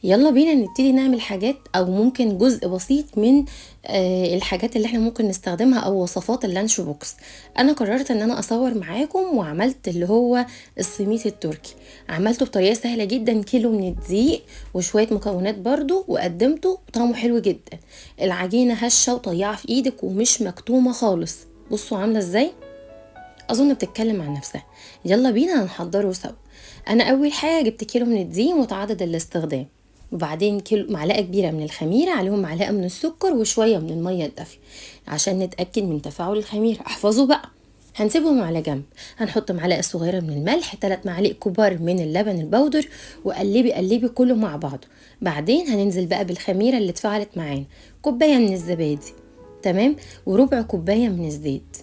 يلا بينا نبتدي نعمل حاجات او ممكن جزء بسيط من الحاجات اللي احنا ممكن نستخدمها او وصفات اللانش بوكس. انا قررت ان انا اصور معاكم وعملت اللي هو السميت التركي. عملته بطريقة سهلة جدا، كيلو من الدقيق وشوية مكونات برضو، وقدمته طعمه حلو جدا. العجينة هشة وطيعة في ايدك ومش مكتومة خالص. بصوا عاملة ازاي، اظن بتتكلم عن نفسها. يلا بينا هنحضره سوا. انا اول حاجه جبت كيلو من الدقيق متعدد الاستخدام، وبعدين كيلو معلقه كبيره من الخميره، عليهم معلقه من السكر وشويه من الميه الدافيه عشان نتاكد من تفاعل الخميره. احفظوا بقى. هنسيبهم على جنب. هنحط معلقه صغيره من الملح، 3 معالق كبار من اللبن البودر، وقلبي قلبي كله مع بعضه. بعدين هننزل بقى بالخميره اللي اتفعلت معانا، كوبايه من الزبادي، تمام، وربع كوبايه من الزيت.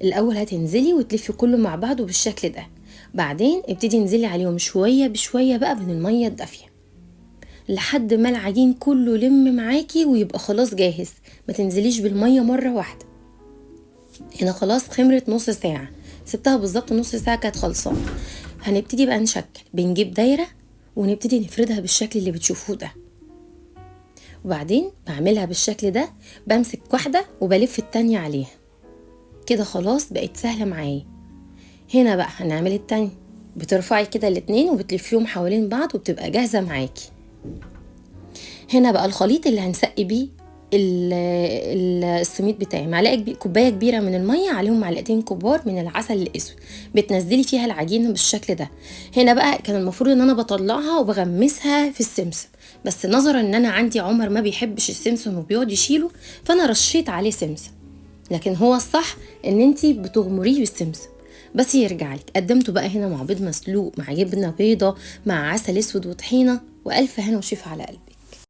الاول هتنزلي وتلفي كله مع بعضه بالشكل ده. بعدين ابتدي انزلي عليهم شويه بشويه بقى من الميه الدافيه لحد ما العجين كله يلم معاكي ويبقى خلاص جاهز. ما تنزليش بالميه مره واحده. هنا خلاص خمرت نص ساعه، سبتها بالظبط نص ساعه كانت خلصانه. هنبتدي بقى نشكل، بنجيب دايره ونبتدي نفردها بالشكل اللي بتشوفوه ده. وبعدين بعملها بالشكل ده، بمسك واحده وبلف التانية عليها كده. خلاص بقت سهله معايا. هنا بقى هنعمل التاني، بترفعي كده الاتنين وبتلفيهم حوالين بعض وبتبقى جاهزة معاكي. هنا بقى الخليط اللي هنسقي بيه السميد بتاعي، كوبايه كبيره من الميه، عليهم معلقتين كبار من العسل الاسود، بتنزلي فيها العجينه بالشكل ده. هنا بقى كان المفروض ان انا بطلعها وبغمسها في السمسم، بس نظرا ان انا عندي عمر ما بيحبش السمسم وبيقعد يشيله، فانا رشيت عليه سمسم. لكن هو الصح ان انتي بتغمريه بالسمسم. بس يرجع لك. قدمته بقى هنا مع بيض مسلوق، مع جبنه بيضه، مع عسل اسود وطحينه، والف هنا وشفا على قلبك.